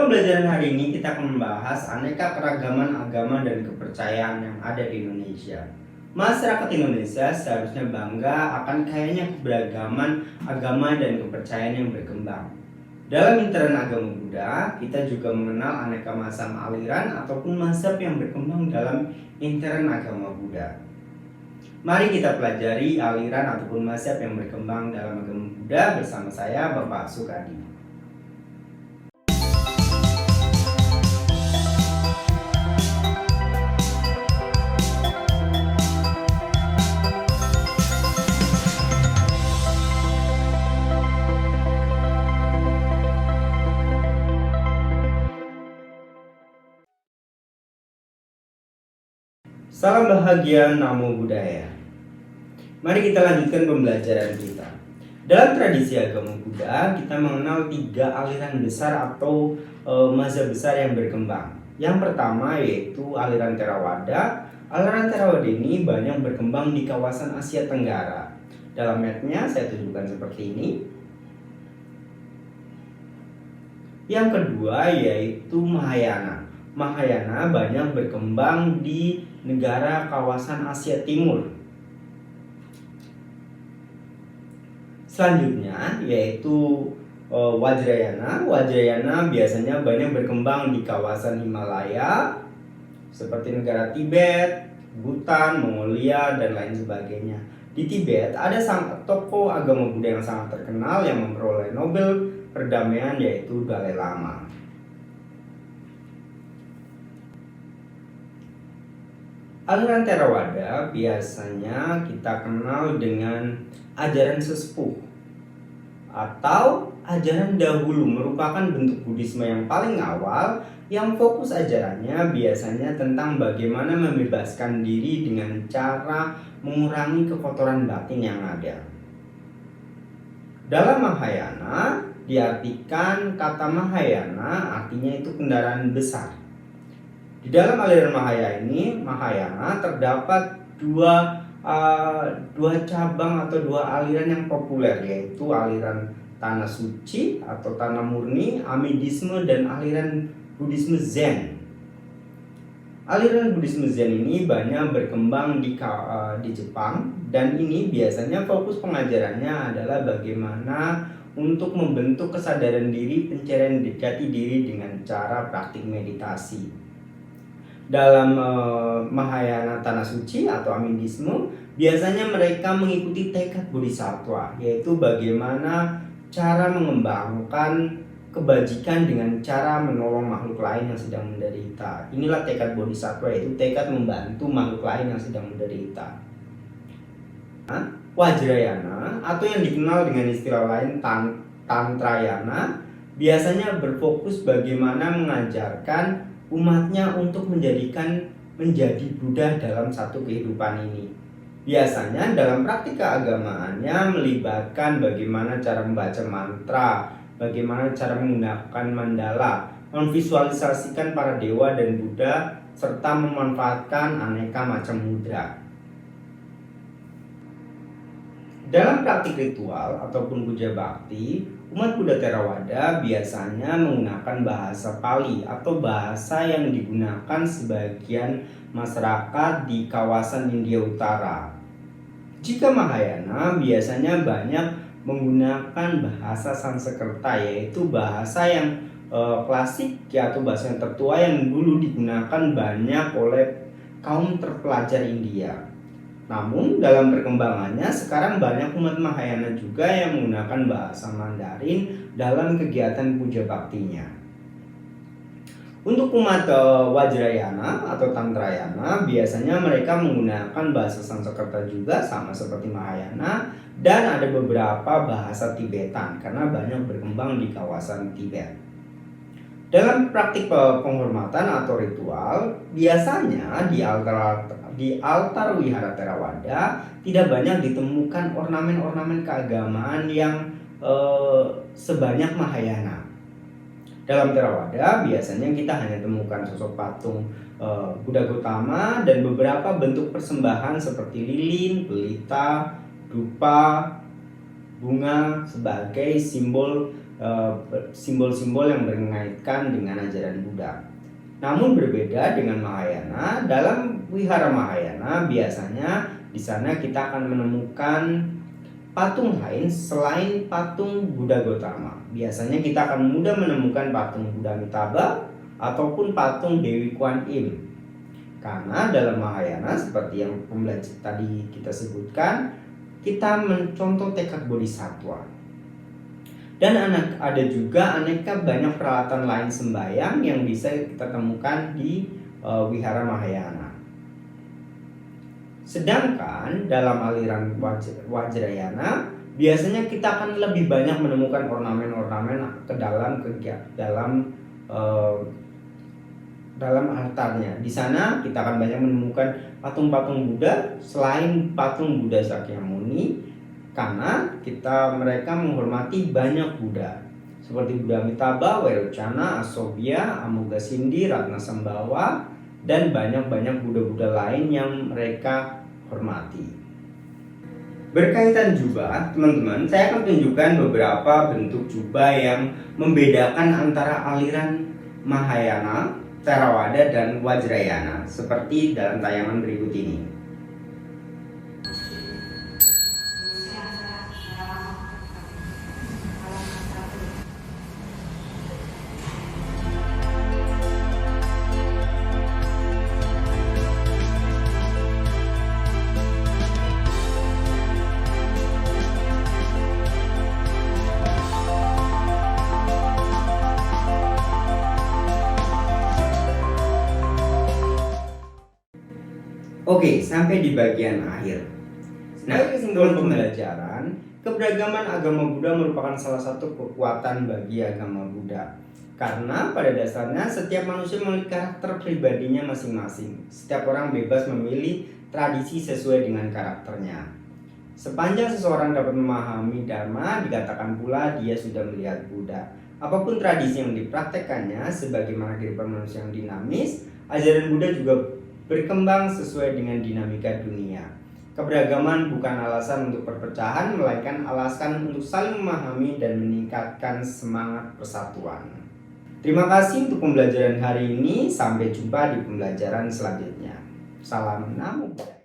pembelajaran hari ini kita akan membahas aneka keragaman agama dan kepercayaan yang ada di Indonesia. Masyarakat Indonesia seharusnya bangga akan kayanya keberagaman agama dan kepercayaan yang berkembang. Dalam intern agama Buddha, kita juga mengenal aneka macam aliran ataupun mazhab yang berkembang dalam intern agama Buddha. Mari kita pelajari aliran ataupun mazhab yang berkembang dalam agama Buddha bersama saya, Bapak Sukadi. Salam bahagia, Namo Buddhaya. Mari kita lanjutkan pembelajaran kita. Dalam tradisi agama Buddha, kita mengenal 3 aliran besar atau mazhab besar yang berkembang. Yang pertama yaitu aliran Theravada. Aliran Theravada ini banyak berkembang di kawasan Asia Tenggara. Dalam mapnya saya tunjukkan seperti ini. Yang kedua yaitu Mahayana. Mahayana banyak berkembang di negara kawasan Asia Timur. Selanjutnya yaitu Vajrayana. Vajrayana biasanya banyak berkembang di kawasan Himalaya seperti negara Tibet, Bhutan, Mongolia, dan lain sebagainya. Di Tibet ada tokoh agama Buddha yang sangat terkenal yang memperoleh Nobel perdamaian yaitu Dalai Lama. Aliran Theravada biasanya kita kenal dengan ajaran sesepuh atau ajaran dahulu, merupakan bentuk Buddhisme yang paling awal yang fokus ajarannya biasanya tentang bagaimana membebaskan diri dengan cara mengurangi kekotoran batin yang ada. Dalam Mahayana diartikan kata Mahayana artinya itu kendaraan besar. Di dalam aliran Mahayana terdapat dua cabang atau 2 aliran yang populer, yaitu aliran Tanah Suci atau Tanah Murni, Amidisme, dan aliran Buddhisme Zen. Aliran Buddhisme Zen ini banyak berkembang di Jepang, dan ini biasanya fokus pengajarannya adalah bagaimana untuk membentuk kesadaran diri, pencarian jati diri dengan cara praktik meditasi. Dalam Mahayana Tanah Suci atau Amidisme, biasanya mereka mengikuti tekad Bodhisattva, yaitu bagaimana cara mengembangkan kebajikan dengan cara menolong makhluk lain yang sedang menderita. Inilah tekad Bodhisattva, yaitu tekad membantu makhluk lain yang sedang menderita. Vajrayana atau yang dikenal dengan istilah lain Tantrayana biasanya berfokus bagaimana mengajarkan umatnya untuk menjadi Buddha dalam satu kehidupan ini. Biasanya dalam praktik keagamaannya melibatkan bagaimana cara membaca mantra, bagaimana cara menggunakan mandala, memvisualisasikan para dewa dan Buddha, serta memanfaatkan aneka macam mudra. Dalam praktik ritual ataupun puja bakti, umat Buddha Theravada biasanya menggunakan bahasa Pali atau bahasa yang digunakan sebagian masyarakat di kawasan India Utara. Jika Mahayana biasanya banyak menggunakan bahasa Sanskerta, yaitu bahasa yang klasik atau bahasa yang tertua yang dulu digunakan banyak oleh kaum terpelajar India. Namun dalam perkembangannya sekarang banyak umat Mahayana juga yang menggunakan bahasa Mandarin dalam kegiatan puja baktinya. Untuk umat Vajrayana atau Tantrayana biasanya mereka menggunakan bahasa Sanskerta juga sama seperti Mahayana, dan ada beberapa bahasa Tibetan karena banyak berkembang di kawasan Tibet. Dalam praktik penghormatan atau ritual, biasanya di altar wihara Theravada tidak banyak ditemukan ornamen-ornamen keagamaan yang sebanyak Mahayana. Dalam Theravada biasanya kita hanya temukan sosok patung Buddha Gautama dan beberapa bentuk persembahan seperti lilin, pelita, dupa, bunga sebagai simbol simbol-simbol yang berkaitan dengan ajaran Buddha. Namun berbeda dengan Mahayana, dalam wihara Mahayana biasanya di sana kita akan menemukan patung lain selain patung Buddha Gautama. Biasanya kita akan mudah menemukan patung Buddha Amitabha ataupun patung Dewi Kuan Im. Karena dalam Mahayana seperti yang pembelajar tadi kita sebutkan, kita mencontoh tekad bodhisattva. Dan ada juga aneka banyak peralatan lain sembahyang yang bisa kita temukan di wihara Mahayana. Sedangkan dalam aliran Vajrayana biasanya kita akan lebih banyak menemukan ornamen-ornamen ke dalam altarnya. Di sana kita akan banyak menemukan patung-patung Buddha selain patung Buddha Sakyamuni, karena mereka menghormati banyak Buddha seperti Buddha Amitabha, Vairocana, Asobhya, Amoghasindhi, Ratnasambawa, dan banyak-banyak Buddha-Buddha lain yang mereka hormati. Berkaitan jubah, teman-teman, saya akan tunjukkan beberapa bentuk jubah yang membedakan antara aliran Mahayana, Theravada, dan Vajrayana seperti dalam tayangan berikut ini. Oke, sampai di bagian akhir. Nah, kesimpulan pembelajaran, keberagaman agama Buddha merupakan salah satu kekuatan bagi agama Buddha. Karena pada dasarnya setiap manusia memiliki karakter pribadinya masing-masing. Setiap orang bebas memilih tradisi sesuai dengan karakternya. Sepanjang seseorang dapat memahami Dharma, dikatakan pula dia sudah melihat Buddha. Apapun tradisi yang dipraktekkannya, sebagaimana kehidupan manusia yang dinamis, ajaran Buddha juga berkembang sesuai dengan dinamika dunia. Keberagaman bukan alasan untuk perpecahan, melainkan alasan untuk saling memahami dan meningkatkan semangat persatuan. Terima kasih untuk pembelajaran hari ini. Sampai jumpa di pembelajaran selanjutnya. Salam Namo Buddhaya.